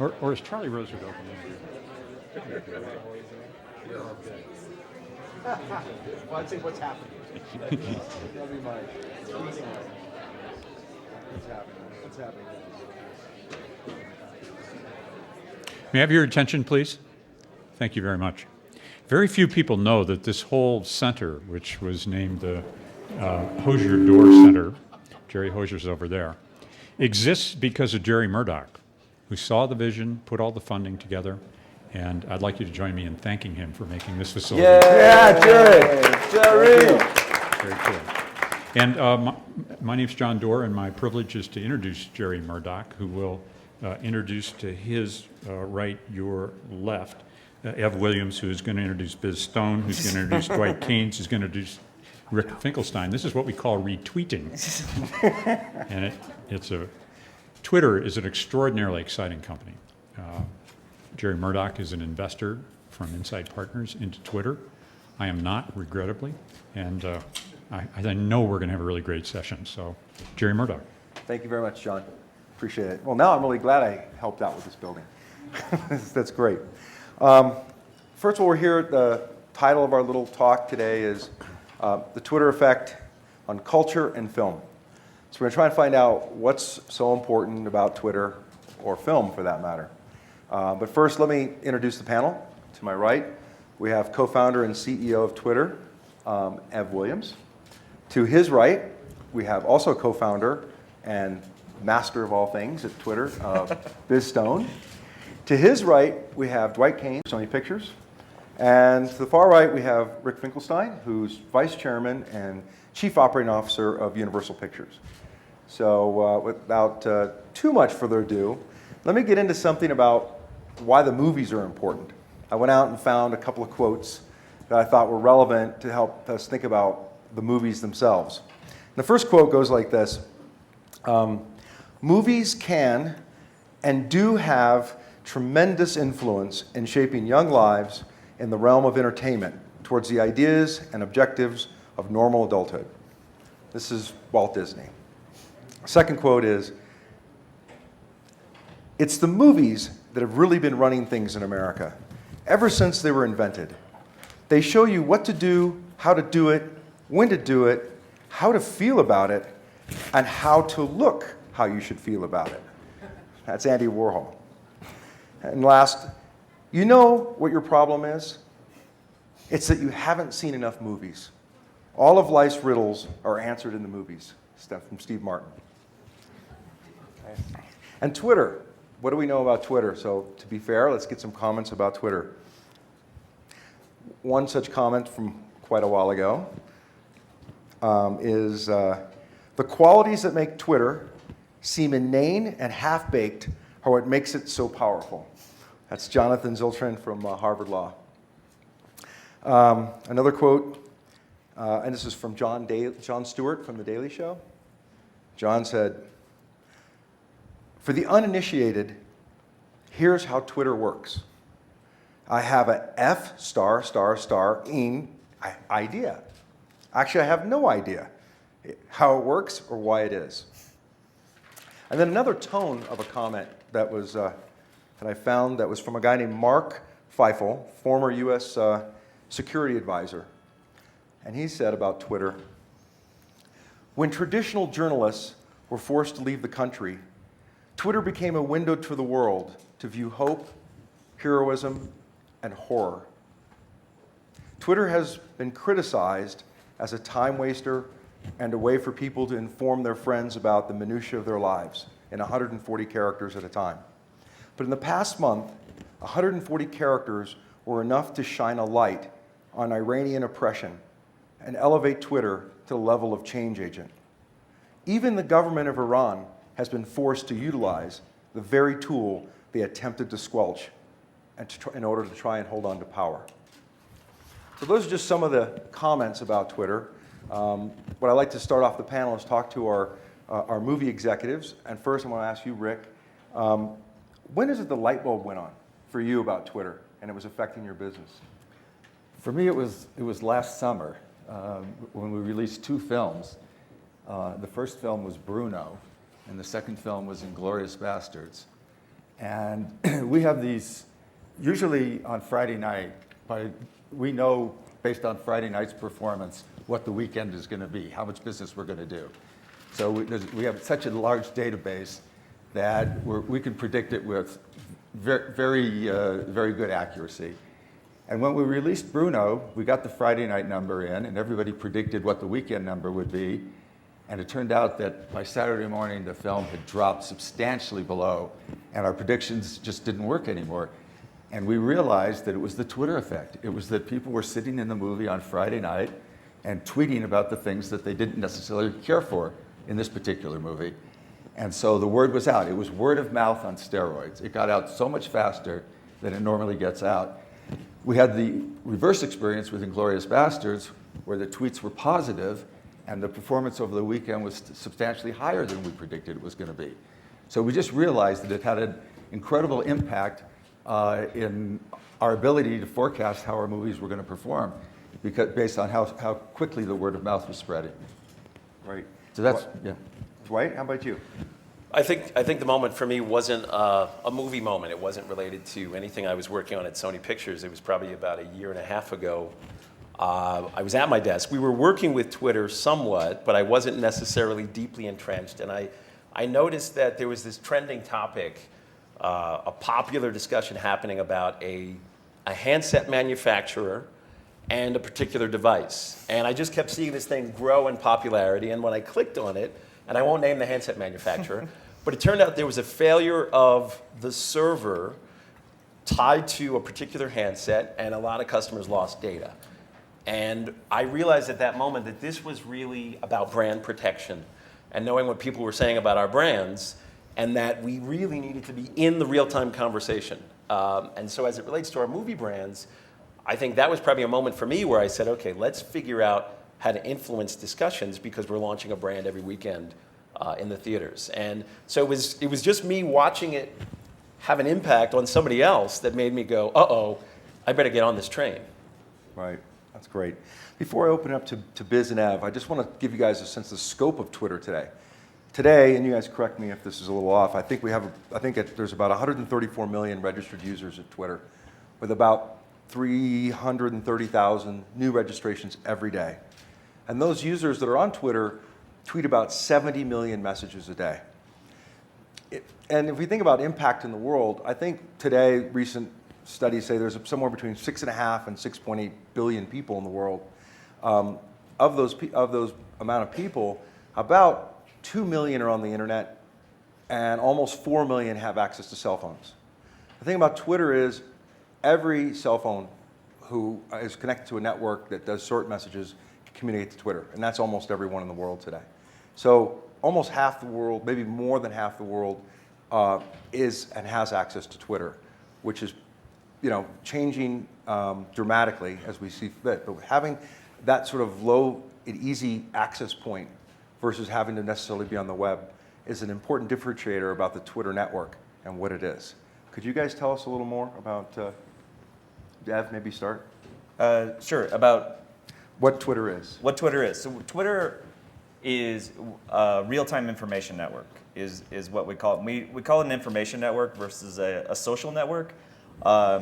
Or is Charlie Roosevelt in Well, I'd say what's happening. That'll be my what's happening. What's happening? May I have your attention, please? Thank you very much. Very few people know that this whole center, which was named the Hosier Door Center, Jerry Hosier's over there, exists because of Gerry Murdoch, who saw the vision, put all the funding together, and I'd like you to join me in thanking him for making this facility. Yeah, Jerry! Jerry! Very cool. And my name's John Doerr, and my privilege is to introduce Gerry Murdoch, who will introduce to his right, your left, Ev Williams, who is going to introduce Biz Stone, who's going to introduce Dwight Caines, who's going to introduce Rick Finkelstein. This is what we call retweeting. And Twitter is an extraordinarily exciting company. Gerry Murdoch is an investor from Inside Partners into Twitter. I am not, regrettably, and I know we're going to have a really great session. So, Gerry Murdoch. Thank you very much, John. Appreciate it. Well, now I'm really glad I helped out with this building. That's great. First of all, we're here. The title of our little talk today is The Twitter Effect on Culture and Film. So we're going to try and find out what's so important about Twitter, or film for that matter. But first, let me introduce the panel. To my right, we have co-founder and CEO of Twitter, Ev Williams. To his right, we have also co-founder and master of all things at Twitter, Biz Stone. To his right, we have Dwight Caines, Sony Pictures. And to the far right, we have Rick Finkelstein, who's vice chairman and chief operating officer of Universal Pictures. So without too much further ado, let me get into something about why the movies are important. I went out and found a couple of quotes that I thought were relevant to help us think about the movies themselves. And the first quote goes like this. Movies can and do have tremendous influence in shaping young lives in the realm of entertainment towards the ideas and objectives of normal adulthood. This is Walt Disney. Second quote is, it's the movies that have really been running things in America ever since they were invented. They show you what to do, how to do it, when to do it, how to feel about it, and how to look how you should feel about it. That's Andy Warhol. And last, you know what your problem is? It's that you haven't seen enough movies. All of life's riddles are answered in the movies. Stuff from Steve Martin. And Twitter. What do we know about Twitter? So to be fair, let's get some comments about Twitter. One such comment from quite a while ago is the qualities that make Twitter seem inane and half-baked are what makes it so powerful. That's Jonathan Ziltran from Harvard Law. Another quote, and this is from Jon Stewart from The Daily Show. John said, "For the uninitiated, here's how Twitter works. I have a F***ing idea. Actually, I have no idea how it works or why it is." And then another tone of a comment that was that I found that was from a guy named Mark Feifel, former U.S. security advisor. And he said about Twitter, "When traditional journalists were forced to leave the country, Twitter became a window to the world to view hope, heroism, and horror. Twitter has been criticized as a time waster and a way for people to inform their friends about the minutiae of their lives in 140 characters at a time. But in the past month, 140 characters were enough to shine a light on Iranian oppression and elevate Twitter to the level of change agent. Even the government of Iran has been forced to utilize the very tool they attempted to squelch in order to try and hold on to power." So those are just some of the comments about Twitter. What I'd like to start off the panel is talk to our movie executives. And first, I'm going to ask you, Rick, when is it the light bulb went on for you about Twitter and it was affecting your business? For me, it was last summer when we released two films. The first film was Bruno, and the second film was Inglourious Bastards. And we have these, usually on Friday night, we know based on Friday night's performance what the weekend is going to be, how much business we're going to do. So we have such a large database that we can predict it with very good accuracy. And when we released Bruno, we got the Friday night number in, and everybody predicted what the weekend number would be. And it turned out that by Saturday morning, the film had dropped substantially below, and our predictions just didn't work anymore. And we realized that it was the Twitter effect. It was that people were sitting in the movie on Friday night and tweeting about the things that they didn't necessarily care for in this particular movie. And so the word was out. It was word of mouth on steroids. It got out so much faster than it normally gets out. We had the reverse experience with Inglourious Basterds, where the tweets were positive, and the performance over the weekend was substantially higher than we predicted it was going to be. So we just realized that it had an incredible impact in our ability to forecast how our movies were going to perform, because based on how quickly the word of mouth was spreading. Right. So that's, yeah. Dwight, how about you? I think the moment for me wasn't a movie moment. It wasn't related to anything I was working on at Sony Pictures. It was probably about a year and a half ago. I was at my desk. We were working with Twitter somewhat, but I wasn't necessarily deeply entrenched. And I noticed that there was this trending topic, a popular discussion happening about a handset manufacturer and a particular device. And I just kept seeing this thing grow in popularity. And when I clicked on it, and I won't name the handset manufacturer, but it turned out there was a failure of the server tied to a particular handset, and a lot of customers lost data. And I realized at that moment that this was really about brand protection and knowing what people were saying about our brands, and that we really needed to be in the real-time conversation. And so as it relates to our movie brands, I think that was probably a moment for me where I said, okay, let's figure out how to influence discussions, because we're launching a brand every weekend in the theaters. And so it was just me watching it have an impact on somebody else that made me go, uh-oh, I better get on this train. Right, that's great. Before I open it up to Biz and Ev, I just want to give you guys a sense of the scope of Twitter today. Today, and you guys correct me if this is a little off, I think there's about 134 million registered users at Twitter, with about 330,000 new registrations every day. And those users that are on Twitter tweet about 70 million messages a day. And if we think about impact in the world, I think today recent studies say there's somewhere between 6.5 and 6.8 billion people in the world. Of those amount of people, about 2 million are on the internet, and almost 4 million have access to cell phones. The thing about Twitter is every cell phone who is connected to a network that does short messages can communicate to Twitter, and that's almost everyone in the world today. So almost half the world, maybe more than half the world, is and has access to Twitter, which is, changing dramatically as we see fit. But having that sort of low and easy access point versus having to necessarily be on the web is an important differentiator about the Twitter network and what it is. Could you guys tell us a little more about, Dev, maybe start? Sure, about what Twitter is. what Twitter is. So Twitter is a real-time information network, is what we call it. We call it an information network versus a social network,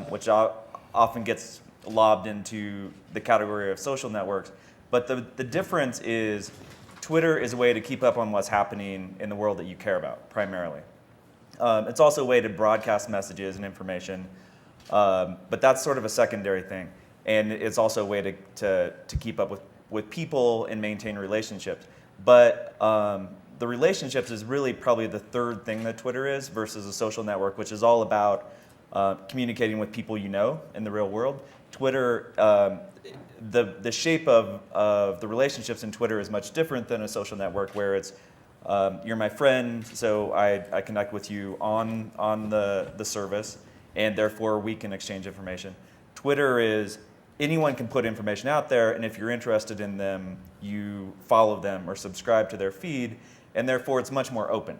which often gets lobbed into the category of social networks. But the difference is Twitter is a way to keep up on what's happening in the world that you care about, primarily. It's also a way to broadcast messages and information, but that's sort of a secondary thing. And it's also a way to keep up with people and maintain relationships. But the relationships is really probably the third thing that Twitter is versus a social network, which is all about communicating with people you know in the real world. Twitter, the shape of the relationships in Twitter is much different than a social network, where it's you're my friend, so I connect with you on the service, and therefore we can exchange information. Twitter is anyone can put information out there, and if you're interested in them, you follow them or subscribe to their feed, and therefore it's much more open.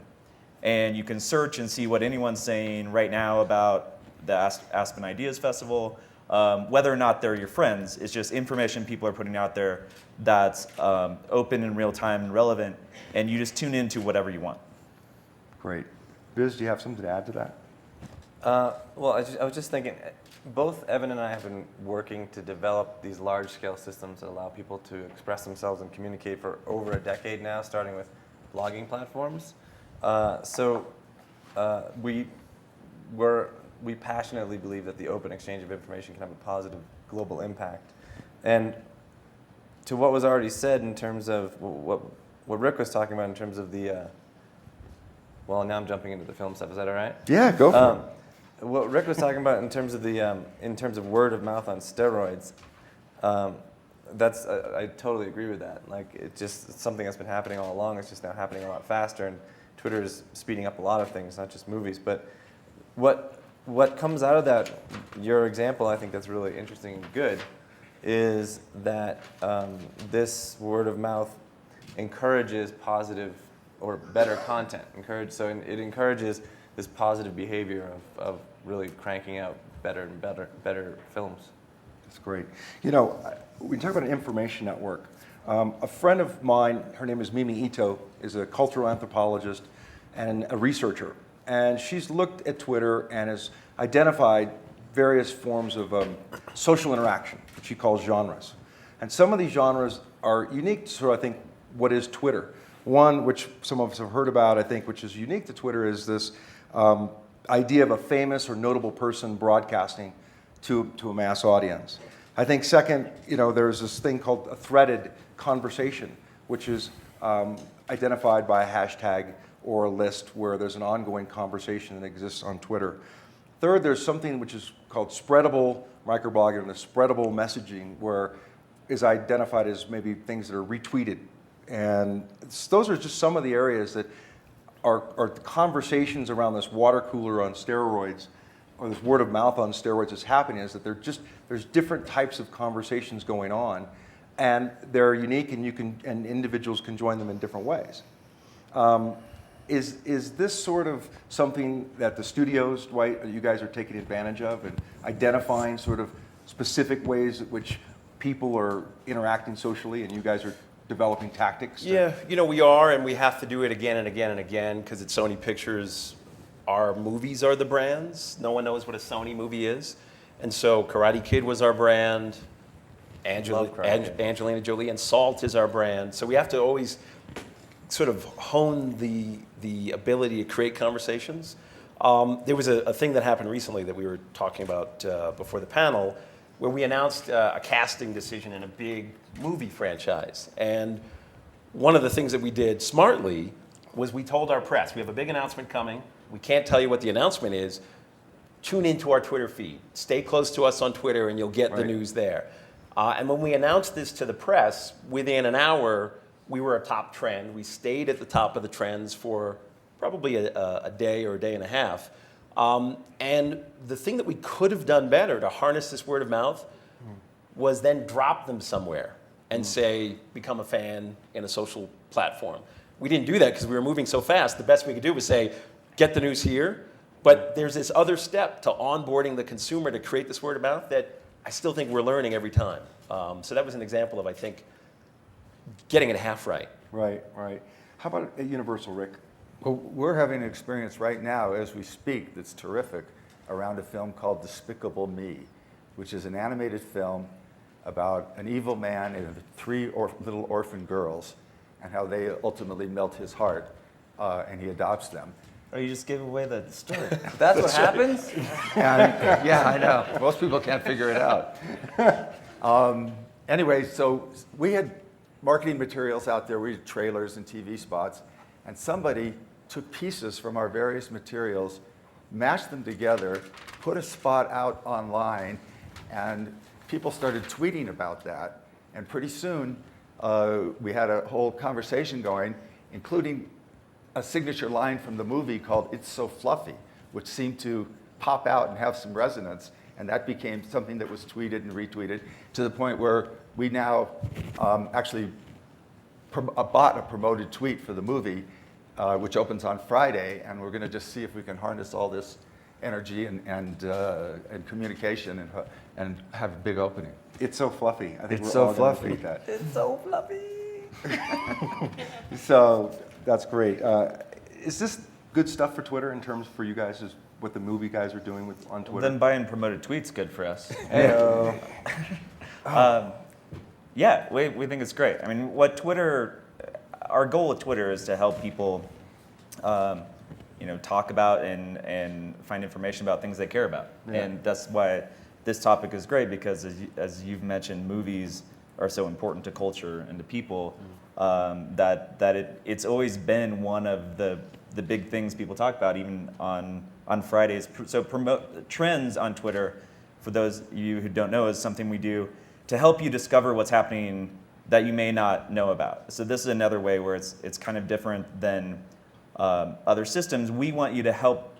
And you can search and see what anyone's saying right now about the Aspen Ideas Festival. Whether or not they're your friends, it's just information people are putting out there that's open in real time and relevant, and you just tune into whatever you want. Great. Biz, do you have something to add to that? Well, I was just thinking, both Evan and I have been working to develop these large-scale systems that allow people to express themselves and communicate for over a decade now, starting with blogging platforms. We passionately believe that the open exchange of information can have a positive global impact. And to what was already said in terms of what Rick was talking about in terms of the, well, now I'm jumping into the film stuff. Is that all right? Yeah, go for it. What Rick was talking about in terms of the in terms of word of mouth on steroids, I totally agree with that. Like it's something that's been happening all along. It's just now happening a lot faster, and Twitter is speeding up a lot of things, not just movies. But what comes out of that, your example, I think that's really interesting and good, is that this word of mouth encourages positive or better content. It encourages this positive behavior of really cranking out better and better films. That's great. You know, we talk about an information network. A friend of mine, her name is Mimi Ito, is a cultural anthropologist and a researcher. And she's looked at Twitter and has identified various forms of social interaction, which she calls genres. And some of these genres are unique to, I think, what is Twitter. One, which some of us have heard about, I think, which is unique to Twitter, is this idea of a famous or notable person broadcasting to a mass audience. I think second, you know, there's this thing called a threaded conversation, which is identified by a hashtag or a list where there's an ongoing conversation that exists on Twitter. Third, there's something which is called spreadable microblogging and the spreadable messaging, where is identified as maybe things that are retweeted. And those are just some of the areas that are conversations around this water cooler on steroids, or this word of mouth on steroids that's happening, is that there's different types of conversations going on, and they're unique, and individuals can join them in different ways. Is this sort of something that the studios, Dwight, you guys are taking advantage of and identifying sort of specific ways in which people are interacting socially, and you guys are developing tactics? Yeah, you know, we are, and we have to do it again and again and again, because at Sony Pictures, our movies are the brands. No one knows what a Sony movie is. And so Karate Kid was our brand, Angelina Jolie, and Salt is our brand. So we have to always sort of hone the ability to create conversations. There was a thing that happened recently that we were talking about before the panel, where we announced a casting decision in a big movie franchise. And one of the things that we did smartly was we told our press, we have a big announcement coming. We can't tell you what the announcement is. Tune into our Twitter feed. Stay close to us on Twitter and you'll get the news there. And when we announced this to the press, within an hour, we were a top trend. We stayed at the top of the trends for probably a day or a day and a half. And the thing that we could have done better to harness this word of mouth was then drop them somewhere and say, become a fan in a social platform. We didn't do that because we were moving so fast. The best we could do was say, get the news here. But there's this other step to onboarding the consumer to create this word of mouth that I still think we're learning every time. So that was an example of, I think, getting it half right. Right. How about at Universal, Rick? Well, we're having an experience right now as we speak that's terrific around a film called Despicable Me, which is an animated film about an evil man and three little orphan girls and how they ultimately melt his heart and he adopts them. Oh, you just gave away the story. That's what happens? And, yeah, I know. Most people can't figure it out. Anyway, so we had marketing materials out there. We had trailers and TV spots. And somebody took pieces from our various materials, mashed them together, put a spot out online, and people started tweeting about that. And pretty soon, we had a whole conversation going, including a signature line from the movie called "It's So Fluffy," which seemed to pop out and have some resonance. And that became something that was tweeted and retweeted to the point where we now actually bought a promoted tweet for the movie, which opens on Friday. And we're going to just see if we can harness all this energy and communication and have a big opening. It's so fluffy. I think It's we're so all gonna fluffy. tweet that. It's so fluffy. So that's great. Is this good stuff for Twitter in terms for you guys is what the movie guys are doing on Twitter? Then buying promoted tweets good for us. Heyo. Yeah, we think it's great. I mean, our goal with Twitter is to help people, talk about and find information about things they care about. Yeah. And that's why this topic is great, because as you've mentioned, movies are so important to culture and to people, that it's always been one of the big things people talk about, even on Fridays. So promote trends on Twitter, for those of you who don't know, is something we do to help you discover what's happening that you may not know about. So this is another way where it's kind of different than other systems. We want you to help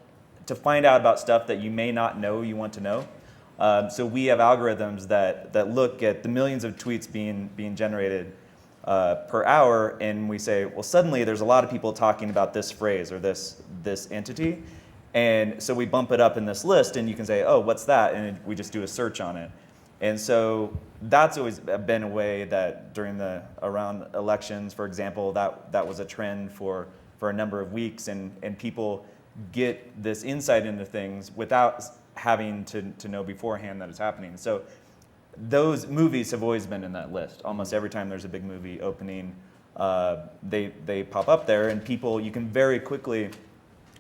to find out about stuff that you may not know you want to know. So we have algorithms that look at the millions of tweets being generated per hour, and we say, well, suddenly there's a lot of people talking about this phrase or this entity, and so we bump it up in this list, and you can say, oh, what's that? And we just do a search on it. And so that's always been a way that around elections, for example, that was a trend for a number of weeks, and people get this insight into things without having to know beforehand that it's happening. So those movies have always been in that list. Almost every time there's a big movie opening, they pop up there, and you can very quickly,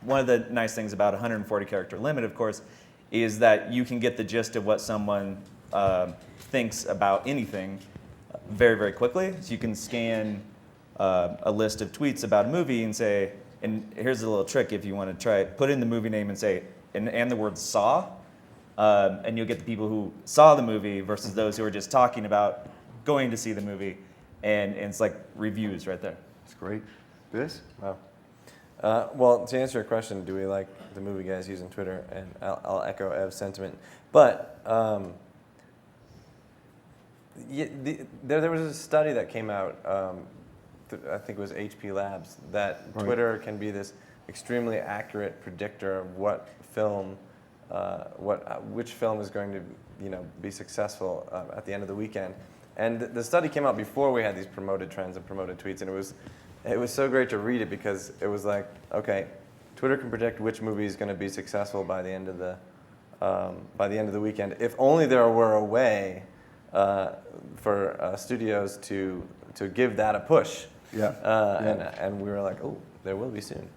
one of the nice things about 140 character limit, of course, is that you can get the gist of what someone thinks about anything very, very quickly. So you can scan a list of tweets about a movie and say, and here's a little trick if you want to try it, put in the movie name and say, and the word saw, and you'll get the people who saw the movie versus those who are just talking about going to see the movie, and it's like reviews right there. That's great. This? Wow. Well, to answer your question, do we like the movie guys using Twitter? And I'll echo Ev's sentiment. But there was a study that came out, I think it was HP Labs, that Right. Twitter can be this extremely accurate predictor of what film, which film is going to, be successful at the end of the weekend. And the study came out before we had these promoted trends and promoted tweets, and it was so great to read it, because it was like, okay, Twitter can predict which movie is going to be successful by the end of the weekend. If only there were a way for studios to give that a push. Yeah. And we were like, oh, there will be soon.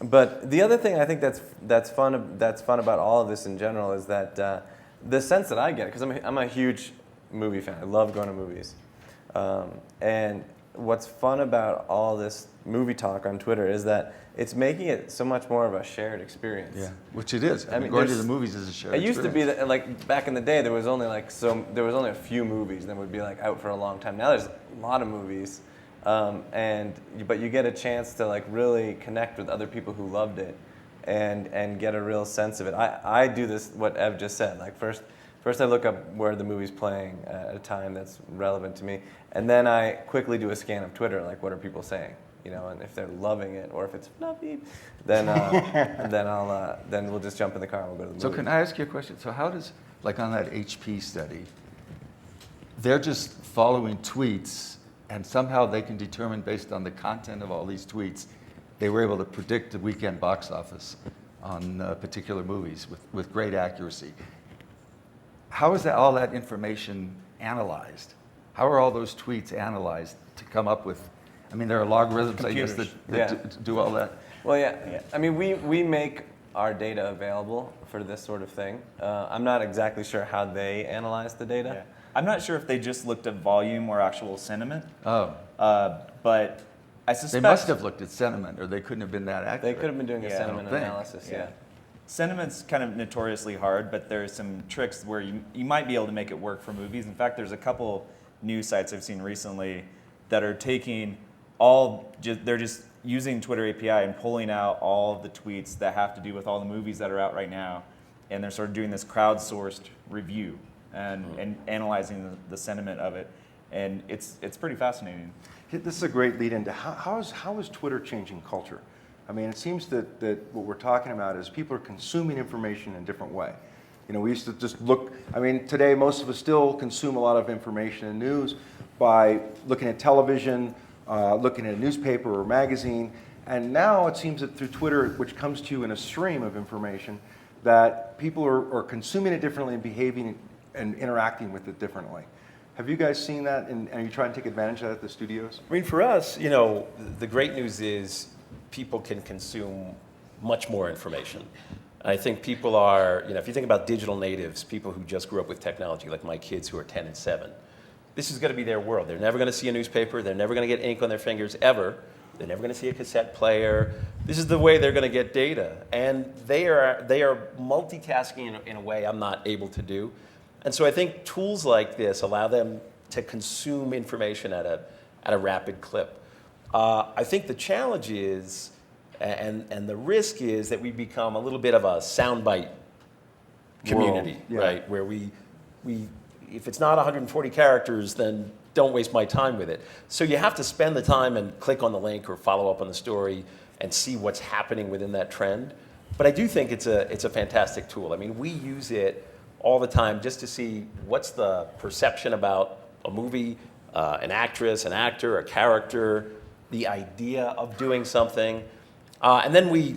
But the other thing I think that's fun about all of this in general is that the sense that I get, because I'm a huge movie fan. I love going to movies, and what's fun about all this movie talk on Twitter is that it's making it so much more of a shared experience. Yeah, which it is. I mean, mean, going to the movies is a shared It used to be experience. that, like, back in the day, there was only a few movies that would be like out for a long time. Now there's a lot of movies, but you get a chance to like really connect with other people who loved it, and get a real sense of it. I do this, what Ev just said. Like first I look up where the movie's playing at a time that's relevant to me, and then I quickly do a scan of Twitter, like what are people saying, and if they're loving it or if it's fluffy, then then we'll just jump in the car and we'll go to the movie. So can I ask you a question? So how does, like on that HP study, they're just following tweets, and somehow they can determine based on the content of all these tweets, they were able to predict the weekend box office on particular movies with great accuracy. How is all that information analyzed? How are all those tweets analyzed to come up with? I mean, there are logarithms, I guess, that do all that. Well, yeah. I mean, we make our data available for this sort of thing. I'm not exactly sure how they analyze the data. Yeah. I'm not sure if they just looked at volume or actual sentiment, Oh, but I suspect they must have looked at sentiment, or they couldn't have been that They accurate. could have been doing a Yeah, I sentiment don't think. analysis. Yeah. Yeah. Sentiment's kind of notoriously hard, but there's some tricks where you might be able to make it work for movies. In fact, there's a couple news sites I've seen recently that are taking they're just using Twitter API and pulling out all of the tweets that have to do with all the movies that are out right now, and they're sort of doing this crowdsourced review and analyzing the sentiment of it, and it's pretty fascinating. This is a great lead into how is Twitter changing culture? I mean, it seems that what we're talking about is people are consuming information in a different way. We used to just look, I mean, today most of us still consume a lot of information and news by looking at television, looking at a newspaper or magazine, And now it seems that through Twitter, which comes to you in a stream of information, that people are consuming it differently and behaving and interacting with it differently. Have you guys seen that, and are you trying to take advantage of that at the studios? I mean, for us, you know, the great news is people can consume much more information. I think people are, you know, if you think about digital natives, people who just grew up with technology, like my kids who are 10 and 7, this is going to be their world. They're never going to see a newspaper. They're never going to get ink on their fingers, ever. They're never going to see a cassette player. This is the way they're going to get data. And they are multitasking in a way I'm not able to do. And so I think tools like this allow them to consume information at a rapid clip. I think the challenge is, and the risk is, that we become a little bit of a soundbite community, World, yeah. right? Where we, if it's not 140 characters, then don't waste my time with it. So you have to spend the time and click on the link or follow up on the story and see what's happening within that trend. But I do think it's a fantastic tool. I mean, we use it all the time just to see what's the perception about a movie, an actress, an actor, a character, the idea of doing something. And then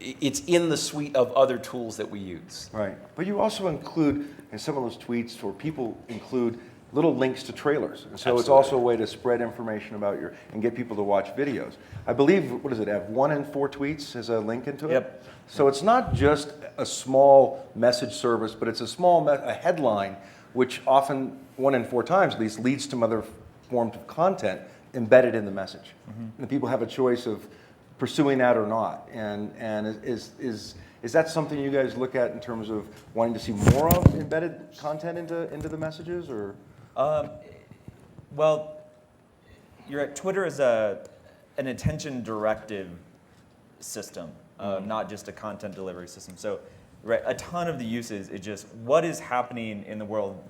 it's in the suite of other tools that we use. Right. But you also include, in some of those tweets, or people include little links to trailers. And so it's also a way to spread information about and get people to watch videos. I believe, what does it have? 1 in 4 tweets has a link into it? Yep. So it's not just a small message service, but it's a headline, which often, 1 in 4 times at least, leads to other forms of content embedded in the message. And the people have a choice of pursuing that or not. And is that something you guys look at in terms of wanting to see more of embedded content into the messages, or? Well, you're right. Twitter is an attention directive system, not just a content delivery system. So, right, a ton of the uses is just what is happening in the world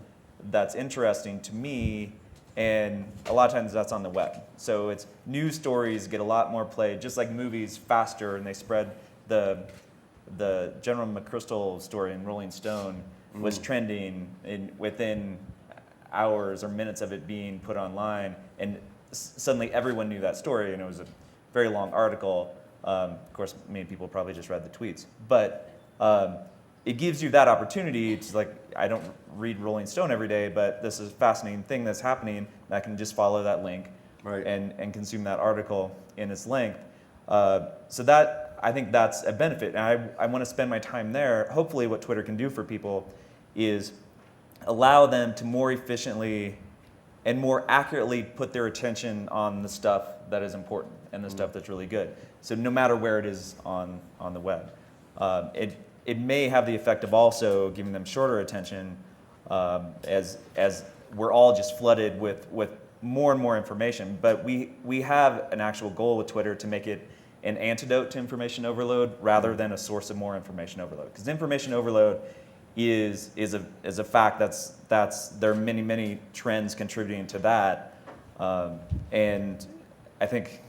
that's interesting to me, and a lot of times that's on the web. So it's news stories get a lot more play, just like movies, faster, and they spread. The General McChrystal story in Rolling Stone was trending within hours or minutes of it being put online, and suddenly everyone knew that story, and it was a very long article. Of course, many people probably just read the tweets, but it gives you that opportunity to, like, I don't read Rolling Stone every day, but this is a fascinating thing that's happening, and I can just follow that link and consume that article in its length. So that, I think that's a benefit, and I want to spend my time there. Hopefully what Twitter can do for people is allow them to more efficiently and more accurately put their attention on the stuff that is important and the stuff that's really good. So no matter where it is on the web. It may have the effect of also giving them shorter attention as we're all just flooded with more and more information. But we have an actual goal with Twitter to make it an antidote to information overload rather than a source of more information overload. Because information overload is a fact there are many trends contributing to that, and I think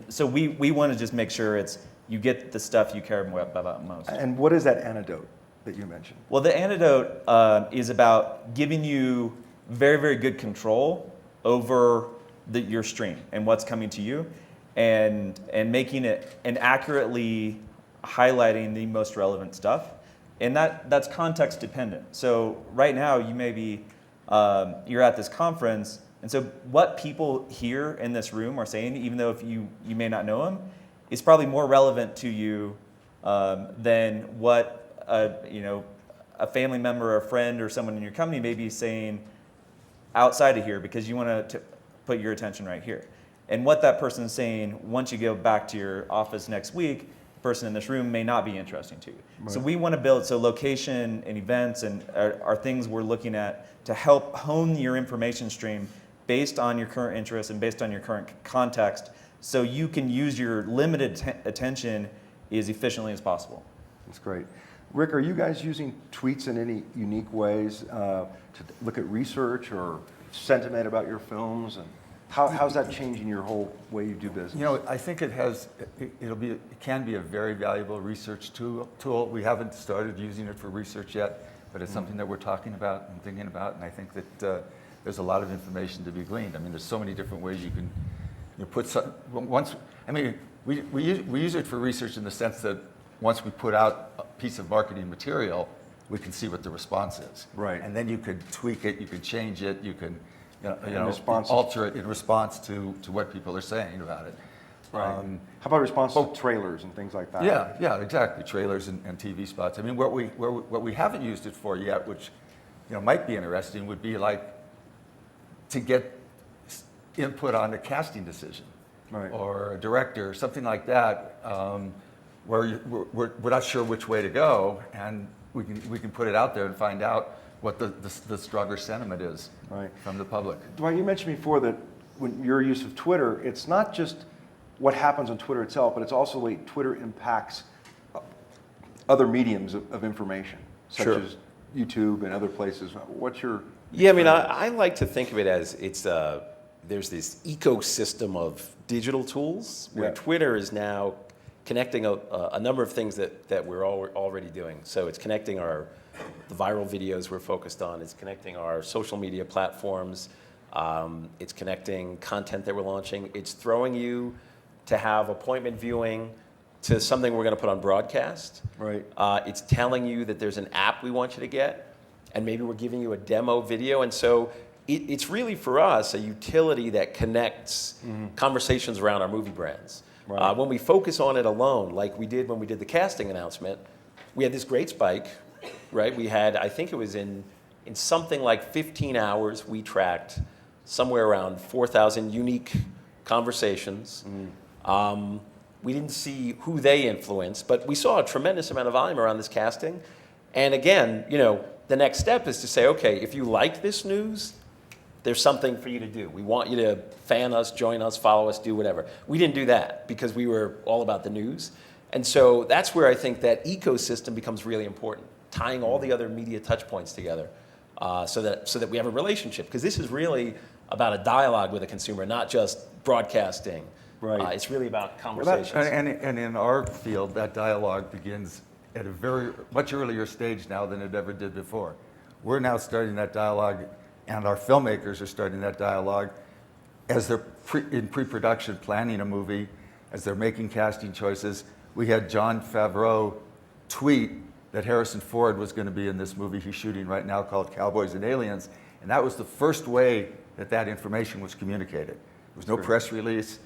so we want to just make sure you get the stuff you care about most. And what is that antidote that you mentioned? Well, the antidote is about giving you very good control over your stream and what's coming to you, and making it and accurately highlighting the most relevant stuff. And that's context dependent. So right now you may be, you're at this conference, and so what people here in this room are saying, even though if you may not know them, is probably more relevant to you than what a family member or a friend or someone in your company may be saying outside of here, because you want to put your attention right here. And what that person is saying, once you go back to your office next week, person in this room may not be interesting to you. Right. So we want to build, so location and events and are things we're looking at to help hone your information stream based on your current interests and based on your current context, so you can use your limited attention as efficiently as possible. That's great. Rick, are you guys using tweets in any unique ways to look at research or sentiment about your films? And how's that changing your whole way you do business? You know, I think it can be a very valuable research tool. We haven't started using it for research yet, but it's something that we're talking about and thinking about, and I think that there's a lot of information to be gleaned. I mean, there's so many different ways you can You put some, once, I mean, we use it for research in the sense that once we put out a piece of marketing material, we can see what the response is. Right. And then you could tweak it, you could change it, you can response- alter it in response to what people are saying about it. Right. How about response to trailers and things like that? Yeah, exactly. Trailers and TV spots. I mean, what we haven't used it for yet, which might be interesting, would be like to get input on a casting decision, Right. or a director, something like that, where we're not sure which way to go, and we can put it out there and find out what the stronger sentiment is Right. from the public. Dwight, you mentioned before that when your use of Twitter, it's not just what happens on Twitter itself, but it's also the way Twitter impacts other mediums of information, such Sure. as YouTube and other places. What's your... Yeah, I mean, I like to think of it as there's this ecosystem of digital tools where Yeah. Twitter is now connecting a number of things that we're already doing. So it's connecting the viral videos we're focused on. It's connecting our social media platforms. It's connecting content that we're launching. It's throwing you to have appointment viewing to something we're going to put on broadcast. Right. It's telling you that there's an app we want you to get, and maybe we're giving you a demo video. And so it's really, for us, a utility that connects conversations around our movie brands. Right. When we focus on it alone, like we did when we did the casting announcement, we had this great spike, right? We had, I think it was in something like 15 hours, we tracked somewhere around 4,000 unique conversations. We didn't see who they influenced, but we saw a tremendous amount of volume around this casting. And again, the next step is to say, okay, if you like this news, there's something for you to do. We want you to fan us, join us, follow us, do whatever. We didn't do that because we were all about the news. And so that's where I think that ecosystem becomes really important, tying all the other media touch points together so that we have a relationship. Because this is really about a dialogue with a consumer, not just broadcasting. Right. It's really about Well, conversations. and in our field, that dialogue begins at a very much earlier stage now than it ever did before. We're now starting that dialogue, and our filmmakers are starting that dialogue as they're in pre-production planning a movie, as they're making casting choices. We had Jon Favreau tweet that Harrison Ford was going to be in this movie he's shooting right now called Cowboys and Aliens, and that was the first way that information was communicated. There was no press release,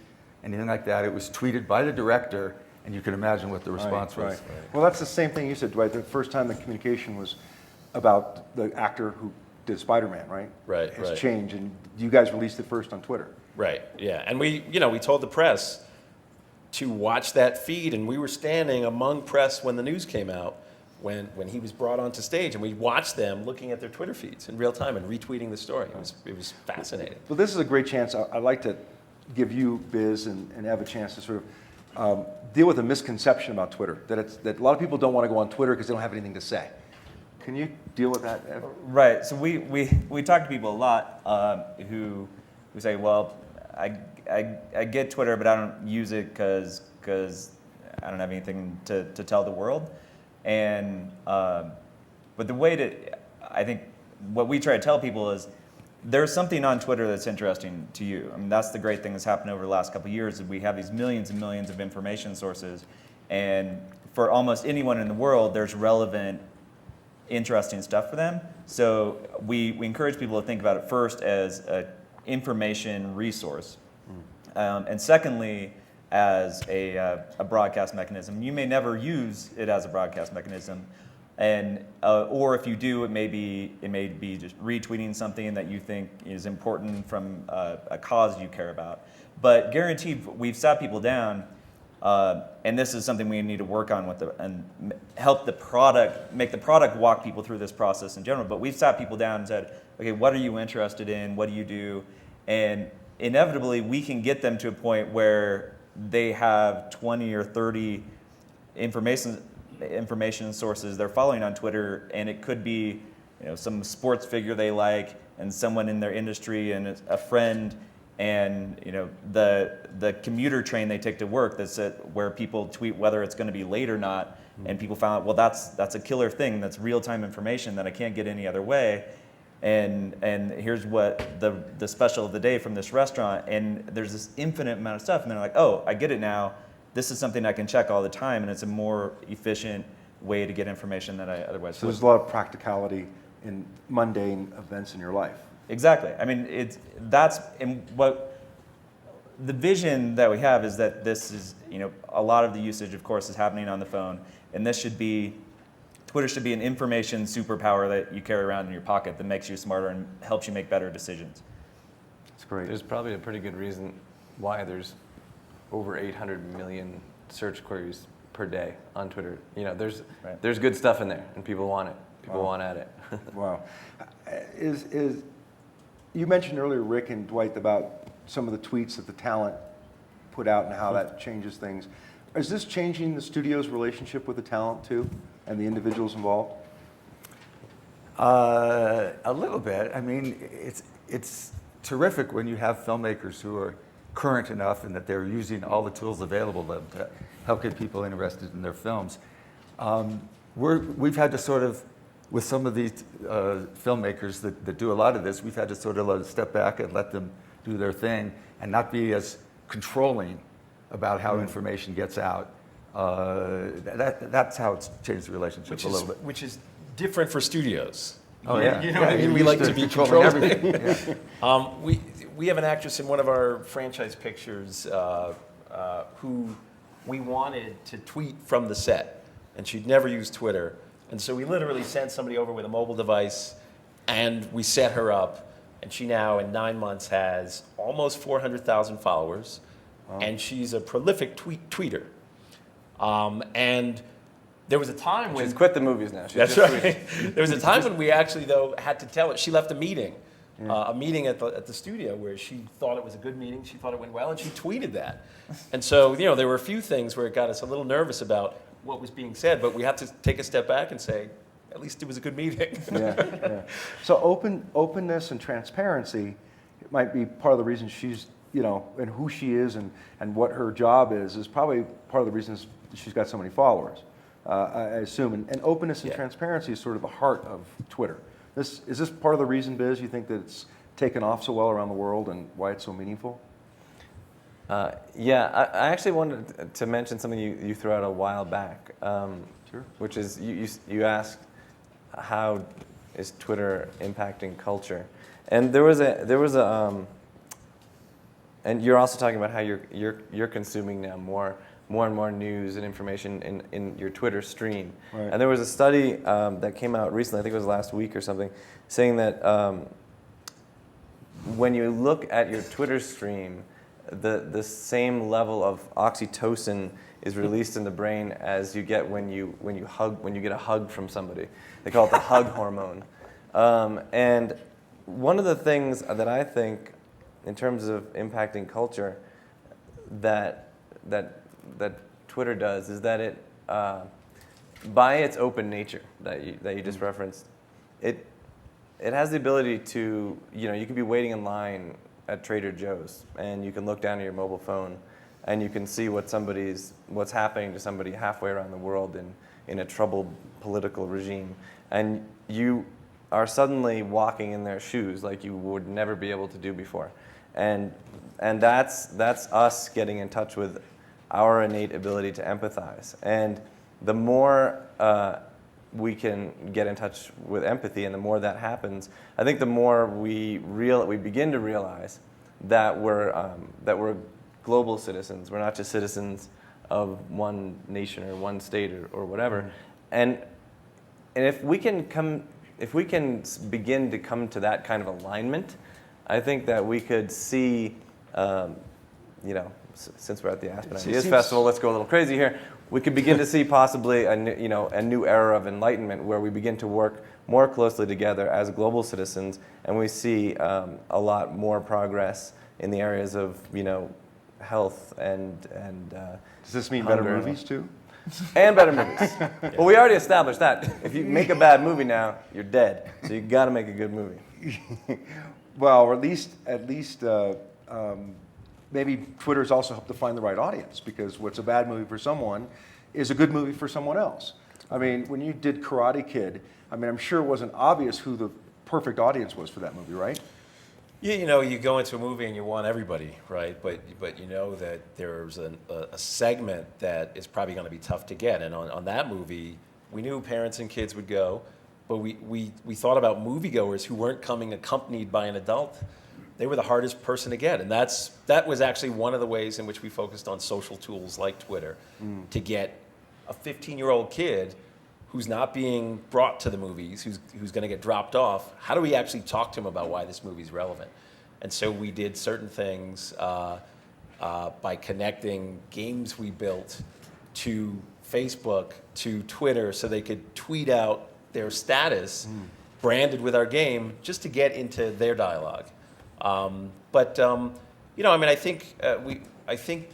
anything like that. It was tweeted by the director, and you can imagine what the response was. Right. Well, that's the same thing you said, Dwight. The first time the communication was about the actor who did SpiderMan, right? Right, Has right. changed, and you guys released it first on Twitter. Right, yeah. And we told the press to watch that feed, and we were standing among press when the news came out, when he was brought onto stage, and we watched them looking at their Twitter feeds in real time and retweeting the story. It was fascinating. Well, this is a great chance. I'd like to give you, Biz, and Ev a chance to sort of deal with a misconception about Twitter, that a lot of people don't want to go on Twitter because they don't have anything to say. Can you deal with that, Ev? Right. So we talk to people a lot who say, well, I get Twitter, but I don't use it because I don't have anything to tell the world. And but the way I think what we try to tell people is there's something on Twitter that's interesting to you. I mean, that's the great thing that's happened over the last couple of years is we have these millions and millions of information sources, and for almost anyone in the world, there's relevant, interesting stuff for them. So we encourage people to think about it first as an information resource, and secondly, as a broadcast mechanism. You may never use it as a broadcast mechanism, and or if you do, it may be just retweeting something that you think is important from a cause you care about. But guaranteed, we've sat people down, and this is something we need to work on and help make the product walk people through this process in general. But we've sat people down and said, okay, what are you interested in? What do you do? And inevitably, we can get them to a point where they have 20 or 30 information sources they're following on Twitter, and it could be some sports figure they like, and someone in their industry, and a friend, and the commuter train they take to work. That's where people tweet whether it's going to be late or not, and people found out, well, that's a killer thing. That's real-time information that I can't get any other way. and here's what the special of the day from this restaurant, and there's this infinite amount of stuff, and they're like, oh, I get it now. This is something I can check all the time, and it's a more efficient way to get information than I otherwise So would. there's a lot of practicality in mundane events in your life. Exactly. I mean, that's and what the vision that we have is that this is, a lot of the usage, of course, is happening on the phone, and Twitter should be an information superpower that you carry around in your pocket that makes you smarter and helps you make better decisions. It's great. There's probably a pretty good reason why there's over 800 million search queries per day on Twitter. There's good stuff in there, and people want it. People want at it. Wow. You mentioned earlier, Rick and Dwight, about some of the tweets that the talent put out and how that changes things. Is this changing the studio's relationship with the talent too, and the individuals involved? A little bit. I mean, it's terrific when you have filmmakers who are current enough and that they're using all the tools available to them to help get people interested in their films. We've had to sort of, with some of these filmmakers that do a lot of this, we've had to sort of step back and let them do their thing and not be as controlling about how information gets out. That's how it's changed the relationship a little bit. Which is different for studios. Oh yeah, You know what I mean? We you're like used to be controlling controlling. everything. Yeah. We have an actress in one of our franchise pictures who we wanted to tweet from the set, and she'd never used Twitter. And so we literally sent somebody over with a mobile device, and we set her up, and she now, in 9 months, has almost 400,000 followers, and she's a prolific tweeter. And there was a time when... She's quit the movies now. She's That's just right. There was a time when we actually, though, had to tell her. She left a meeting at the studio where she thought it was a good meeting. She thought it went well, and she tweeted that. And so, there were a few things where it got us a little nervous about what was being said, but we had to take a step back and say, at least it was a good meeting. Yeah. So openness and transparency, it might be part of the reason she's, and who she is and what her job is probably part of the reasons she's got so many followers, I assume. And openness and transparency is sort of the heart of Twitter. Is this part of the reason, Biz, you think that it's taken off so well around the world and why it's so meaningful? I actually wanted to mention something you threw out a while back, Sure. which is you asked how is Twitter impacting culture, and there was a and you're also talking about how you're consuming now more and more news and information in your Twitter stream. Right. And there was a study that came out recently, I think it was last week or something, saying that when you look at your Twitter stream, the same level of oxytocin is released in the brain as you get when you get a hug from somebody. They call it the hug hormone. And one of the things that I think, in terms of impacting culture, that Twitter does is that it, by its open nature that you just referenced, it has the ability to, you could be waiting in line at Trader Joe's, and you can look down at your mobile phone, and you can see what's happening to somebody halfway around the world in a troubled political regime, and you are suddenly walking in their shoes like you would never be able to do before, and that's us getting in touch with our innate ability to empathize, and the more we can get in touch with empathy, and the more that happens, I think the more we begin to realize that we're global citizens. We're not just citizens of one nation or one state or whatever. And if we can begin to come to that kind of alignment, I think that we could see, since we're at the Aspen Ideas Festival, let's go a little crazy here. We could begin to see possibly a new era of enlightenment where we begin to work more closely together as global citizens, and we see a lot more progress in the areas of health and Does this mean better hunger. movies too? And better movies. Well, we already established that. If you make a bad movie now, you're dead. So you got to make a good movie. Well, or at least maybe Twitter's also helped to find the right audience, because what's a bad movie for someone is a good movie for someone else. I mean, when you did Karate Kid, I'm sure it wasn't obvious who the perfect audience was for that movie, right? Yeah, you know, you go into a movie and you want everybody, right? But you know that there's a segment that is probably going to be tough to get. And on that movie, we knew parents and kids would go, but we thought about moviegoers who weren't coming accompanied by an adult. They were the hardest person to get. And that was actually one of the ways in which we focused on social tools like Twitter to get a 15-year-old kid who's not being brought to the movies, who's going to get dropped off. How do we actually talk to him about why this movie's relevant? And so we did certain things by connecting games we built to Facebook, to Twitter, so they could tweet out their status branded with our game just to get into their dialogue. You know, I mean, I think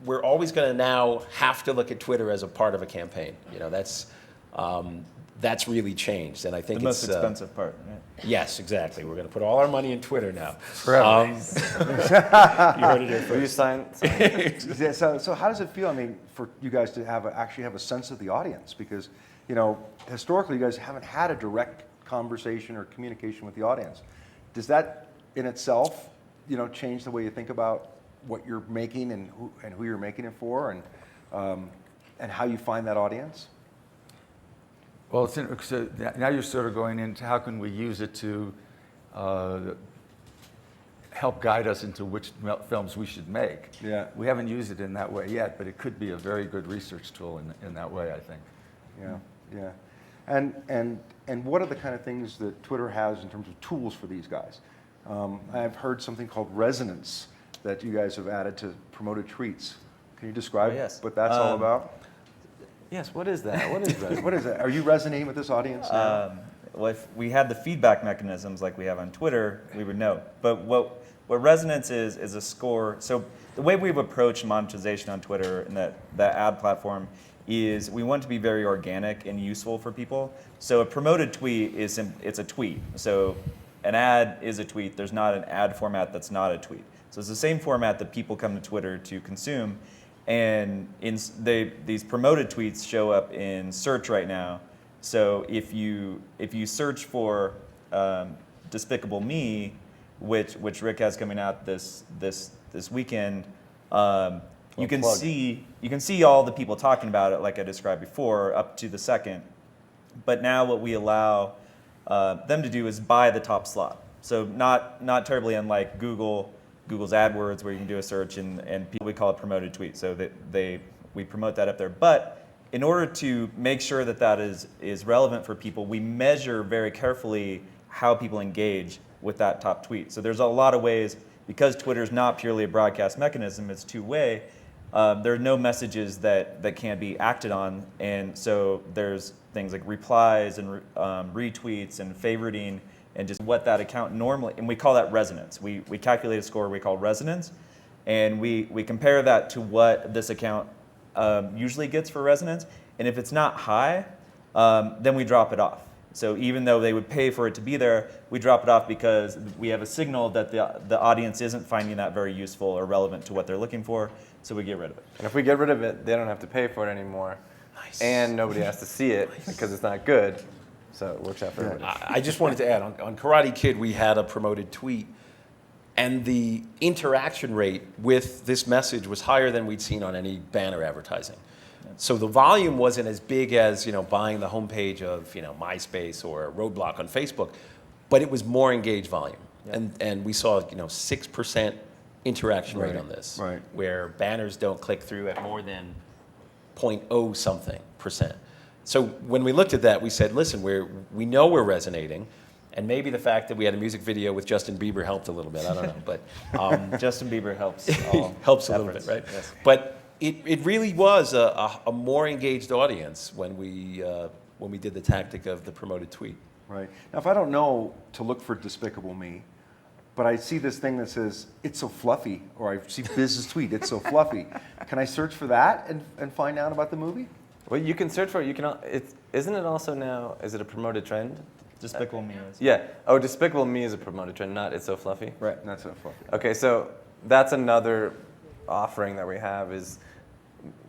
we're always going to now have to look at Twitter as a part of a campaign. You know, that's really changed, and I think The it's most expensive part, right? Yes, exactly. We're going to put all our money in Twitter now. Forever. You heard it here Will you first. sign? Yeah, so how does it feel, I mean, for you guys to actually have a sense of the audience? Because, you know, historically, you guys haven't had a direct conversation or communication with the audience. Does that in itself, you know, change the way you think about what you're making and who you're making it for, and how you find that audience? Well, so now you're sort of going into how can we use it to help guide us into which films we should make. Yeah. We haven't used it in that way yet, but it could be a very good research tool in that way, I think. Yeah, yeah. And what are the kind of things that Twitter has in terms of tools for these guys? I've heard something called resonance that you guys have added to promoted tweets. Can you describe yes. what that's all about? Yes. What is that? What is that? What is that? Are you resonating with this audience now? Well, if we had the feedback mechanisms like we have on Twitter, we would know. But what resonance is a score. So the way we've approached monetization on Twitter and that ad platform is we want to be very organic and useful for people. So a promoted tweet it's a tweet. So an ad is a tweet. There's not an ad format that's not a tweet. So it's the same format that people come to Twitter to consume. And these promoted tweets show up in search right now. So if you search for Despicable Me, which Rick has coming out this weekend, you can see all the people talking about it like I described before, up to the second. But now what we allow them to do is buy the top slot. So not terribly unlike Google's AdWords, where you can do a search and we call it promoted tweet. So that we promote that up there. But in order to make sure that is relevant for people, we measure very carefully how people engage with that top tweet. So there's a lot of ways, because Twitter is not purely a broadcast mechanism, it's two-way. There are no messages that can't be acted on, and so there's things like replies and retweets and favoriting and just what that account normally, and we call that resonance. We calculate a score we call resonance, and we compare that to what this account usually gets for resonance, and if it's not high, then we drop it off. So even though they would pay for it to be there, we drop it off because we have a signal that the audience isn't finding that very useful or relevant to what they're looking for, so we get rid of it. And if we get rid of it, they don't have to pay for it anymore. Nice. And nobody has to see it because it's not good. So it works out for everybody. I just wanted to add, on Karate Kid, we had a promoted tweet, and the interaction rate with this message was higher than we'd seen on any banner advertising. So the volume wasn't as big as, you know, buying the homepage of, you know, MySpace or Roadblock on Facebook, but it was more engaged volume. Yeah. And we saw, you know, 6% interaction rate on this, right. where banners don't click through at more than 0.0 something %. So when we looked at that, we said, listen, we know we're resonating, and maybe the fact that we had a music video with Justin Bieber helped a little bit. I don't know, but Justin Bieber helps. helps a little bit, right? Yes. But it really was a more engaged audience when we did the tactic of the promoted tweet. Right. Now, if I don't know to look for Despicable Me, but I see this thing that says, it's so fluffy, or I see business tweet, it's so fluffy, can I search for that and find out about the movie? Well, you can search for it. Isn't it also now, is it a promoted trend? Despicable Me is. Yeah. Oh, Despicable Me is a promoted trend, not It's So Fluffy. Right. That's so fluffy. Okay, so that's another offering that we have is,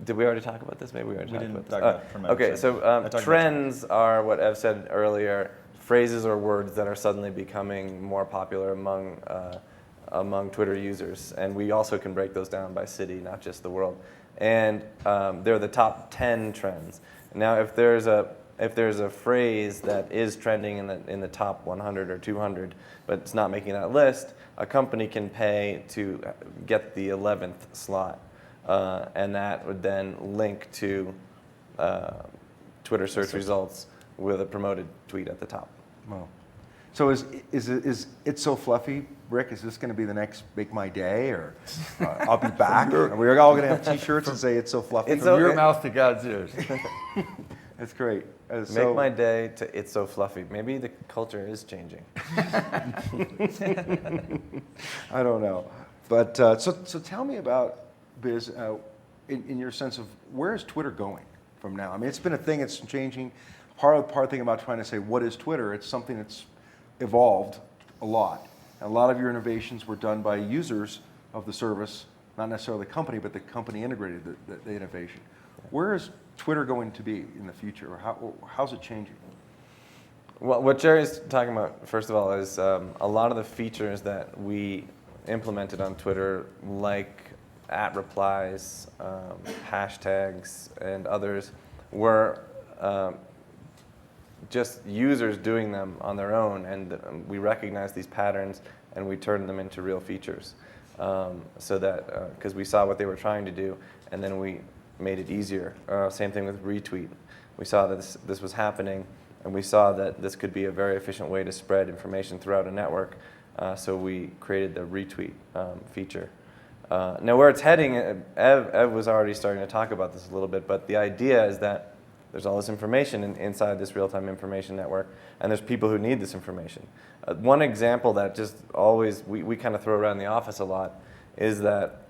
did we already talk about this? Maybe we already talked didn't about this. talk about promoted. Okay, so I talked about trends are what Ev said earlier. phrases or words that are suddenly becoming more popular among Twitter users, and we also can break those down by city, not just the world. And they're the top 10 trends. Now, if there's a phrase that is trending in the top 100 or 200, but it's not making that list, a company can pay to get the 11th slot, and that would then link to Twitter search results with a promoted tweet at the top. Wow. So is it so fluffy, Rick? Is this going to be the next Make My Day, or I'll be back? Are we all going to have T-shirts and say it's so fluffy? It's From your okay. mouth to God's ears. That's great. Make my day to It's So Fluffy. Maybe the culture is changing. I don't know, but so tell me about, Biz, in your sense of where is Twitter going from now? I mean, it's been a thing. It's changing. Part of the thing about trying to say what is Twitter, it's something that's evolved a lot. And a lot of your innovations were done by users of the service, not necessarily the company, but the company integrated the innovation. Where is Twitter going to be in the future, or how's it changing? Well, what Gerry's talking about, first of all, is a lot of the features that we implemented on Twitter, like @replies, hashtags, and others, were just users doing them on their own, and we recognized these patterns and we turned them into real features. So that, because we saw what they were trying to do, and then we made it easier. Same thing with Retweet. We saw that this was happening, and we saw that this could be a very efficient way to spread information throughout a network, so we created the Retweet feature. Now where it's heading, Ev was already starting to talk about this a little bit, but the idea is that there's all this information inside this real-time information network, and there's people who need this information. One example that just always, we kind of throw around the office a lot, is that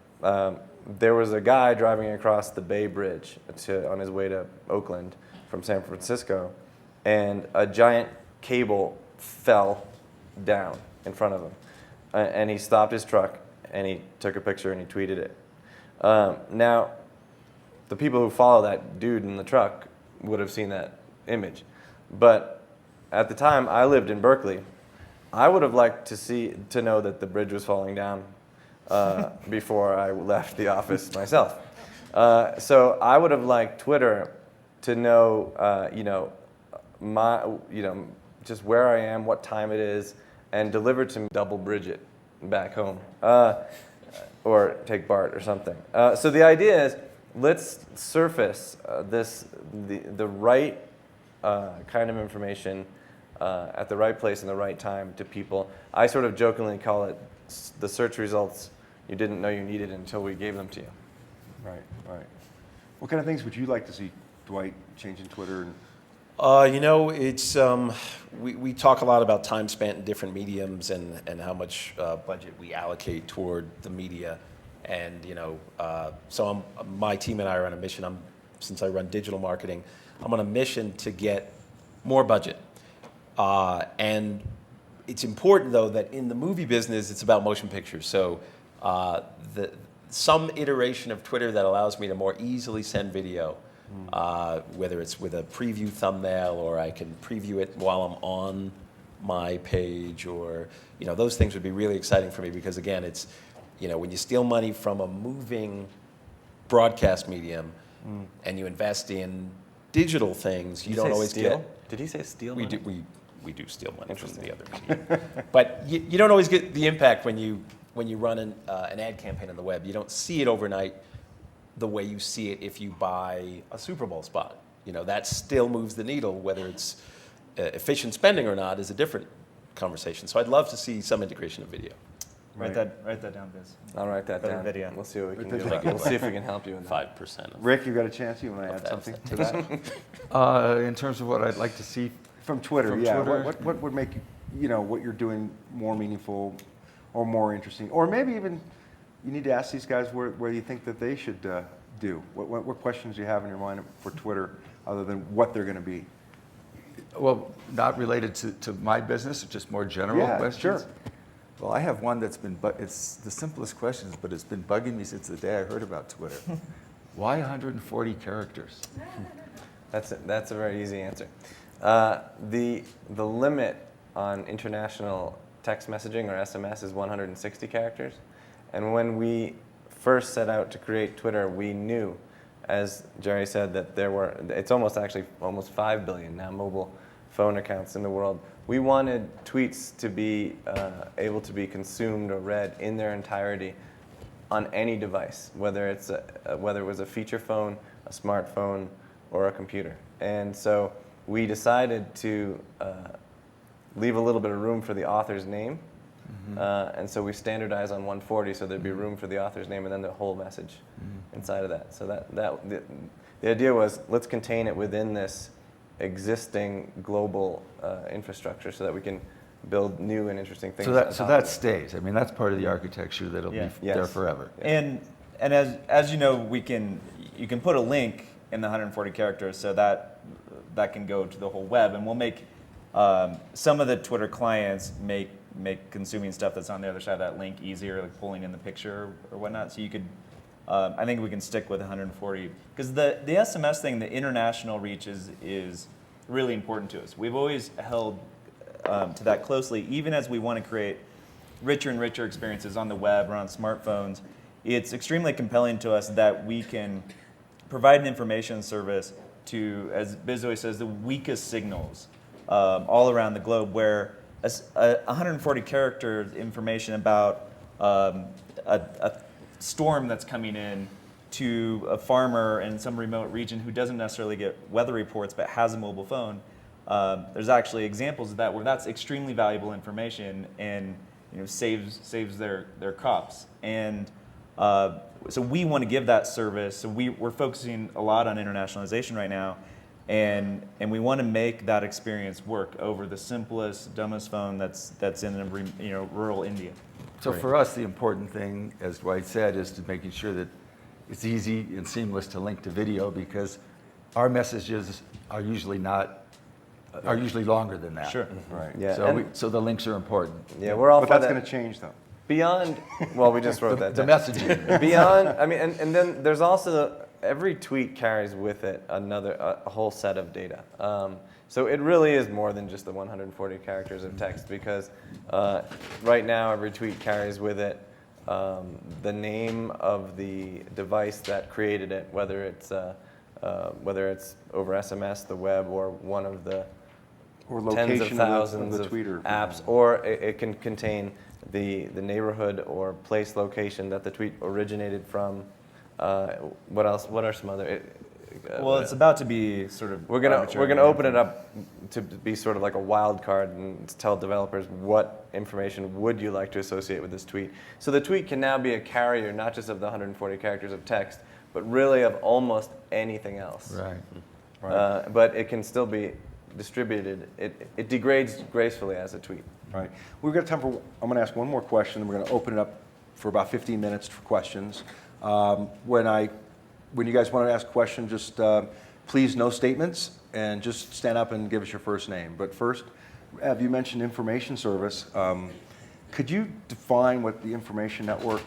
there was a guy driving across the Bay Bridge on his way to Oakland from San Francisco, and a giant cable fell down in front of him. And he stopped his truck, and he took a picture and he tweeted it. Now, the people who follow that dude in the truck would have seen that image. But at the time, I lived in Berkeley. I would have liked to know that the bridge was falling down before I left the office myself. So I would have liked Twitter to know, just where I am, what time it is, and deliver to me double Bridget back home, or take BART or something. So the idea is, let's surface the right kind of information at the right place and the right time to people. I sort of jokingly call it the search results you didn't know you needed until we gave them to you. Right, right. What kind of things would you like to see, Dwight, change in Twitter? It's we talk a lot about time spent in different mediums and how much budget we allocate toward the media, and so my team and I are on a mission. Since I run digital marketing, I'm on a mission to get more budget, and it's important though that in the movie business it's about motion pictures. So some iteration of Twitter that allows me to more easily send video. Whether it's with a preview thumbnail, or I can preview it while I'm on my page, or those things would be really exciting for me, because again, it's when you steal money from a moving broadcast medium and you invest in digital things, you don't always get. Did he say steal We money? we do steal money from the other medium, but you don't always get the impact when you run an ad campaign on the web. You don't see it overnight the way you see it if you buy a Super Bowl spot. That still moves the needle. Whether it's efficient spending or not is a different conversation. So I'd love to see some integration of video. Write that down, Biz. I'll write that Better down. video. We'll see what we can do. that We'll see if we can help you with that. 5%. Rick, you got a chance? You want to add that. something to that? In terms of what I'd like to see From Twitter, From yeah. Twitter. What would make what you're doing more meaningful or more interesting? Or maybe even you need to ask these guys where you think that they should do. What questions do you have in your mind for Twitter other than what they're going to be? Well, not related to my business, just more general questions. Sure. Well, I have one that's been, it's the simplest questions, but it's been bugging me since the day I heard about Twitter. Why 140 characters? That's a very easy answer. The limit on international text messaging or SMS is 160 characters. And when we first set out to create Twitter, we knew, as Gerry said, that it's almost 5 billion now mobile phone accounts in the world. We wanted tweets to be able to be consumed or read in their entirety on any device, whether it was a feature phone, a smartphone, or a computer. And so we decided to leave a little bit of room for the author's name. And so we standardized on 140, so there'd be room for the author's name and then the whole message inside of that. So the idea was, let's contain it within this existing global infrastructure so that we can build new and interesting things. So that stays. I mean, that's part of the architecture that'll be there forever. And as you know, you can put a link in the 140 characters so that can go to the whole web, and we'll make some of the Twitter clients make consuming stuff that's on the other side of that link easier, like pulling in the picture or whatnot. So you could, I think we can stick with 140 because the SMS thing, the international reach is really important to us. We've always held to that closely, even as we want to create richer and richer experiences on the web or on smartphones. It's extremely compelling to us that we can provide an information service to, as Biz always says, the weakest signals all around the globe, where 140 character information about a storm that's coming in to a farmer in some remote region who doesn't necessarily get weather reports but has a mobile phone. There's actually examples of that where that's extremely valuable information and saves their crops. And so we want to give that service. So we're focusing a lot on internationalization right now, and we want to make that experience work over the simplest, dumbest phone that's in rural India. So for us, the important thing, as Dwight said, is to making sure that it's easy and seamless to link to video, because our messages are usually longer than that. Sure. Right. Yeah. So the links are important. Yeah, we're all But for that's that. going to change, though. Beyond, well, we just wrote that The down. messaging. Beyond, I mean, and then there's also, every tweet carries with it a whole set of data. So it really is more than just the 140 characters of text, because right now every tweet carries with it the name of the device that created it, whether it's over SMS, the web, or one of the Or tens of location thousands of the tweeter. apps, or it can contain the neighborhood or place location that the tweet originated from. What else? What are some other? Well, it's about to be sort of. We're gonna open it up to be sort of like a wild card and tell developers what information would you like to associate with this tweet. So the tweet can now be a carrier not just of the 140 characters of text, but really of almost anything else. Right. But it can still be distributed. It degrades gracefully as a tweet. Right. We've got time for, I'm going to ask one more question, and we're going to open it up for about 15 minutes for questions. When you guys want to ask a question, just please no statements, and just stand up and give us your first name. But first, Ev, you mentioned information service. Could you define what the information network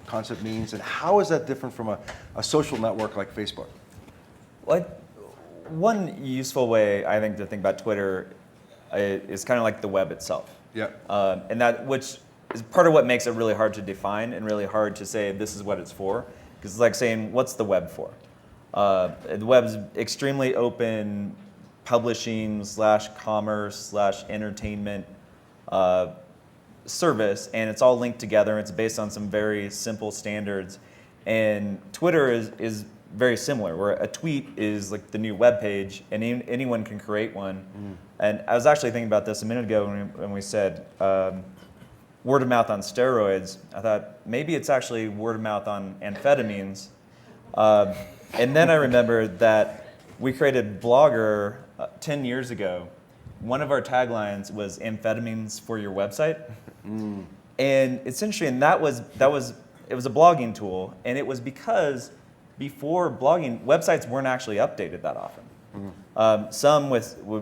concept means, and how is that different from a social network like Facebook? One useful way, I think, to think about Twitter is kind of like the web itself. Yeah. And that, which is part of what makes it really hard to define and really hard to say this is what it's for. Because it's like saying, what's the web for? The web's extremely open, publishing / commerce / entertainment service, and it's all linked together. It's based on some very simple standards. And Twitter is very similar, where a tweet is like the new web page, and anyone can create one. And I was actually thinking about this a minute ago when we said word of mouth on steroids. I thought maybe it's actually word of mouth on amphetamines. And then I remembered that we created Blogger 10 years ago. One of our taglines was amphetamines for your website. And it's interesting, and it was a blogging tool, and it was because before blogging, websites weren't actually updated that often. Some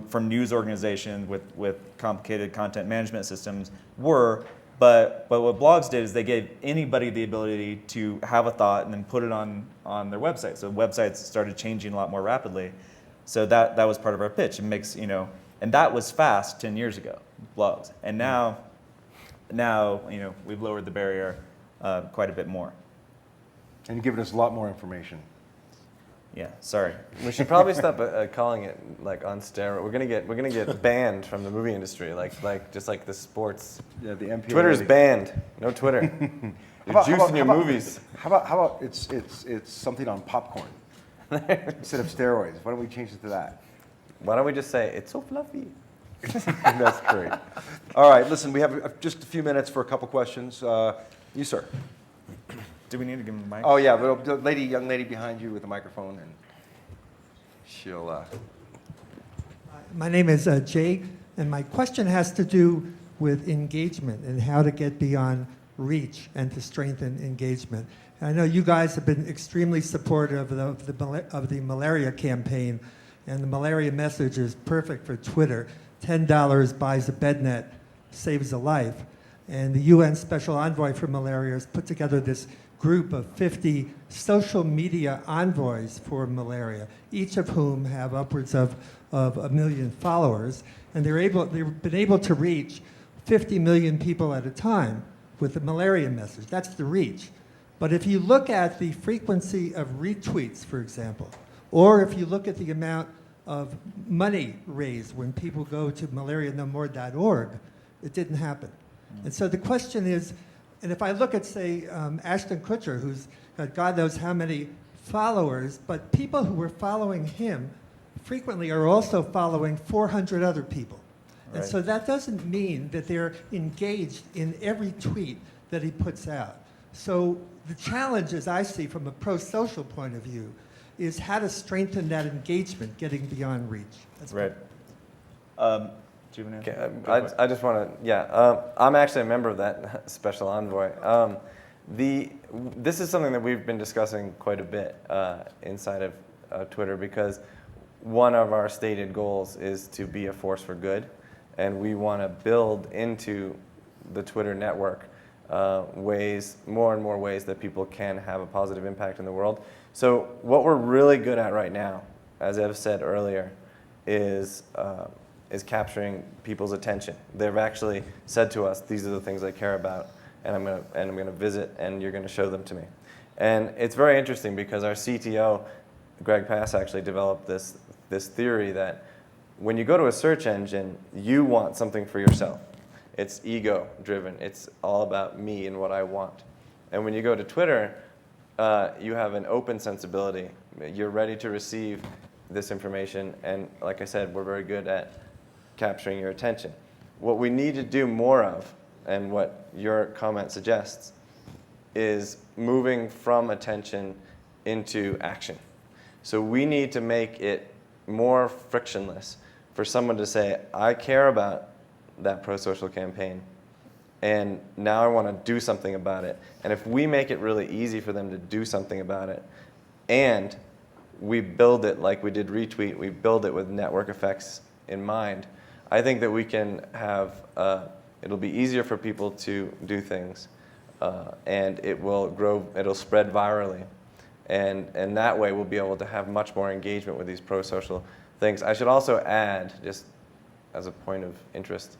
from news organizations with complicated content management systems were, but what blogs did is they gave anybody the ability to have a thought and then put it on their website. So websites started changing a lot more rapidly. So that was part of our pitch. It makes, And that was fast 10 years ago, blogs. And now we've lowered the barrier quite a bit more. And you've given us a lot more information. Yeah, sorry. We should probably stop calling it like on steroids. We're gonna get banned from the movie industry, just like the sports. Yeah, the MPA. Twitter's banned. No Twitter. You're juicing your movies. How about it's something on popcorn instead of steroids? Why don't we change it to that? Why don't we just say it's so fluffy? That's great. All right, listen, we have just a few minutes for a couple questions. You, sir. Do we need to give him a mic? Oh yeah, but the young lady behind you with the microphone, and she'll. My name is Jay, and my question has to do with engagement and how to get beyond reach and to strengthen engagement. And I know you guys have been extremely supportive of the malaria campaign, and the malaria message is perfect for Twitter. $10 buys a bed net, saves a life. And the UN Special Envoy for Malaria has put together this group of 50 social media envoys for malaria, each of whom have upwards of 1 million followers. And they've been able to reach 50 million people at a time with the malaria message. That's the reach. But if you look at the frequency of retweets, for example, or if you look at the amount of money raised when people go to malarianomore.org, it didn't happen. And so the question is, and if I look at, say, Ashton Kutcher, who's got God knows how many followers, but people who were following him frequently are also following 400 other people. And Right. so that doesn't mean that they're engaged in every tweet that he puts out. So the challenge, as I see from a pro-social point of view, is how to strengthen that engagement, getting beyond reach. That's Right. Do you want to? Okay, I just want to, I'm actually a member of that special envoy. This is something that we've been discussing quite a bit inside of Twitter, because one of our stated goals is to be a force for good, and we want to build into the Twitter network more and more ways that people can have a positive impact in the world. So what we're really good at right now, as Ev said earlier, is capturing people's attention. They've actually said to us, these are the things I care about, and I'm gonna visit, and you're gonna show them to me. And it's very interesting because our CTO, Greg Pass, actually developed this theory that when you go to a search engine, you want something for yourself. It's ego driven. It's all about me and what I want. And when you go to Twitter, you have an open sensibility. You're ready to receive this information, and like I said, we're very good at capturing your attention. What we need to do more of, and what your comment suggests, is moving from attention into action. So we need to make it more frictionless for someone to say, I care about that pro-social campaign, and now I want to do something about it. And if we make it really easy for them to do something about it, and we build it like we did Retweet, we build it with network effects in mind, I think that we can have, it'll be easier for people to do things, and it will grow, it'll spread virally. And that way we'll be able to have much more engagement with these pro-social things. I should also add, just as a point of interest,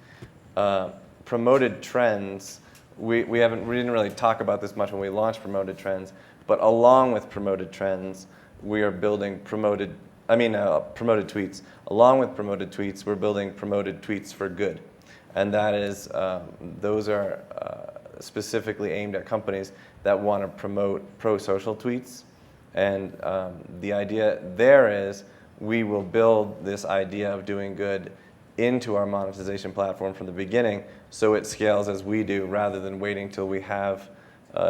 promoted trends. We didn't really talk about this much when we launched promoted trends, but along with promoted trends, we are building promoted tweets. Along with promoted tweets, we're building promoted tweets for good. And that is, those are specifically aimed at companies that want to promote pro-social tweets. And the idea there is we will build this idea of doing good into our monetization platform from the beginning, so it scales as we do, rather than waiting till we have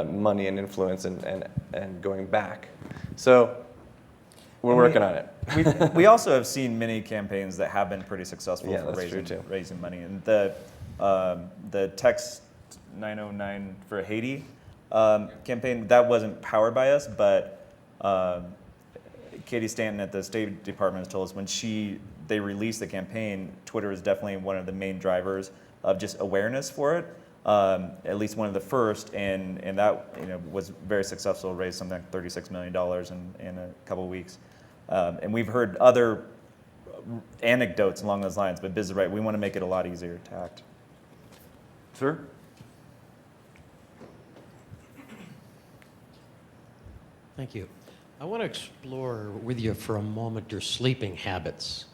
money and influence and going back. So we're working on it. We also have seen many campaigns that have been pretty successful Yeah, for that's true too. raising money. And the Text 909 for Haiti campaign, that wasn't powered by us, but Katie Stanton at the State Department has told us when they released the campaign, Twitter is definitely one of the main drivers of just awareness for it. At least one of the first, and that was very successful. Raised something like $36 million in a couple of weeks. And we've heard other anecdotes along those lines. But Biz is right. We want to make it a lot easier to act. Sir? Thank you. I want to explore with you for a moment your sleeping habits.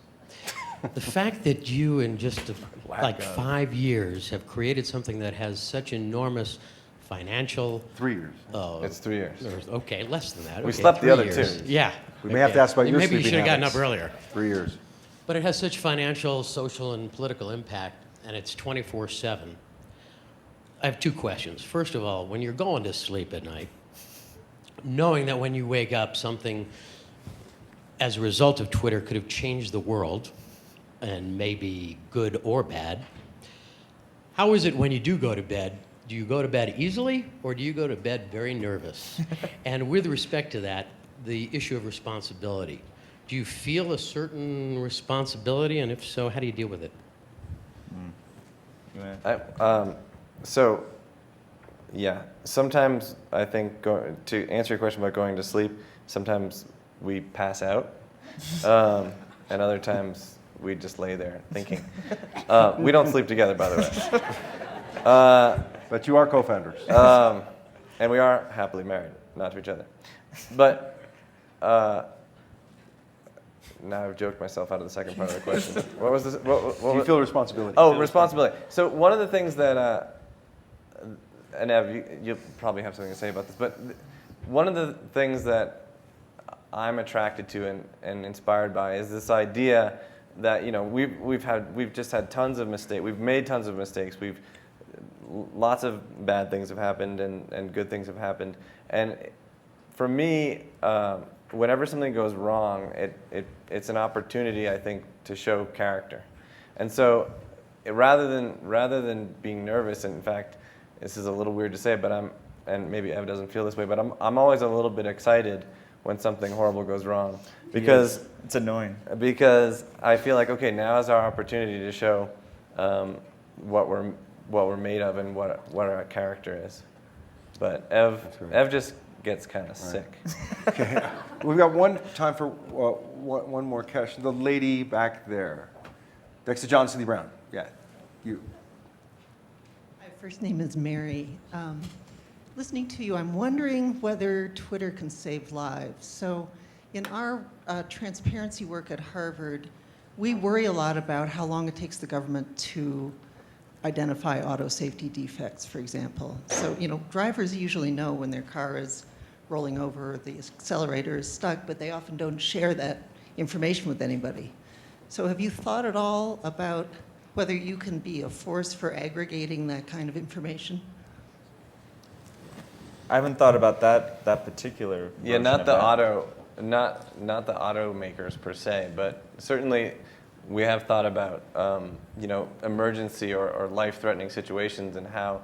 The fact that you, in just like 5 years, have created something that has such enormous financial. 3 years. It's 3 years. Okay, less than that. We Okay, slept the 3 other years. 2. Yeah. We may have to ask about your Maybe you sleeping should have gotten up habits. earlier. 3 years. But it has such financial, social, and political impact, and it's 24/7. I have 2 questions. First of all, when you're going to sleep at night, knowing that when you wake up, something as a result of Twitter could have changed the world, and maybe good or bad, how is it when you do go to bed? Do you go to bed easily, or do you go to bed very nervous? And with respect to that, the issue of responsibility. Do you feel a certain responsibility, and if so, how do you deal with it? So, yeah, sometimes I think, to answer your question about going to sleep, sometimes we pass out, and other times we just lay there thinking. We don't sleep together, by the way. But you are co-founders. And we are happily married, not to each other. But now I've joked myself out of the second part of the question. What was this? Do you feel responsibility? Oh, responsibility. So one of the things that, and Ev, you'll probably have something to say about this, but one of the things that I'm attracted to and inspired by is this idea that, you know, we've just had tons of mistakes. We've made tons of mistakes. Lots of bad things have happened and good things have happened. And for me, whenever something goes wrong, it's an opportunity, I think, to show character. And so rather than being nervous, and in fact, this is a little weird to say, but and maybe Ev doesn't feel this way, but I'm always a little bit excited when something horrible goes wrong, because it's annoying. Because I feel like, okay, now is our opportunity to show what we're made of and what our character is. But Ev just gets kind of sick. Okay. We've got time for one more question. The lady back there, next to John C. Brown. Yeah, you. My first name is Mary. Listening to you, I'm wondering whether Twitter can save lives. So in our transparency work at Harvard, we worry a lot about how long it takes the government to identify auto safety defects, for example. So, you know, drivers usually know when their car is rolling over or the accelerator is stuck, but they often don't share that information with anybody. So have you thought at all about whether you can be a force for aggregating that kind of information? I haven't thought about that particular. Yeah, not version the not the automakers per se, but certainly we have thought about you know, emergency or life-threatening situations and how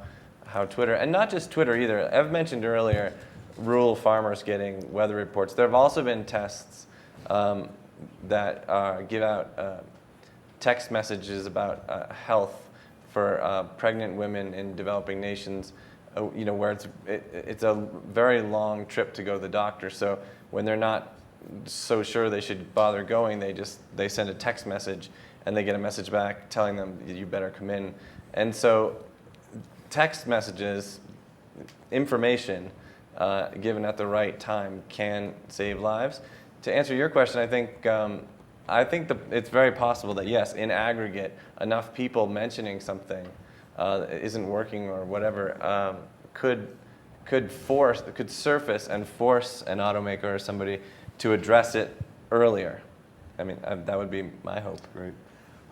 Twitter, and not just Twitter either. Ev mentioned earlier rural farmers getting weather reports. There have also been tests that give out text messages about health for pregnant women in developing nations. You know, where it's a very long trip to go to the doctor. So when they're not so sure they should bother going, they send a text message and they get a message back telling them you better come in. And so text messages, information given at the right time can save lives. To answer your question, I think it's very possible that yes, in aggregate, enough people mentioning something isn't working or whatever, could surface and force an automaker or somebody to address it earlier. I mean, that would be my hope. Great.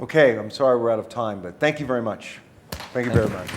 Okay, I'm sorry we're out of time, but thank you very much. Thank you very much.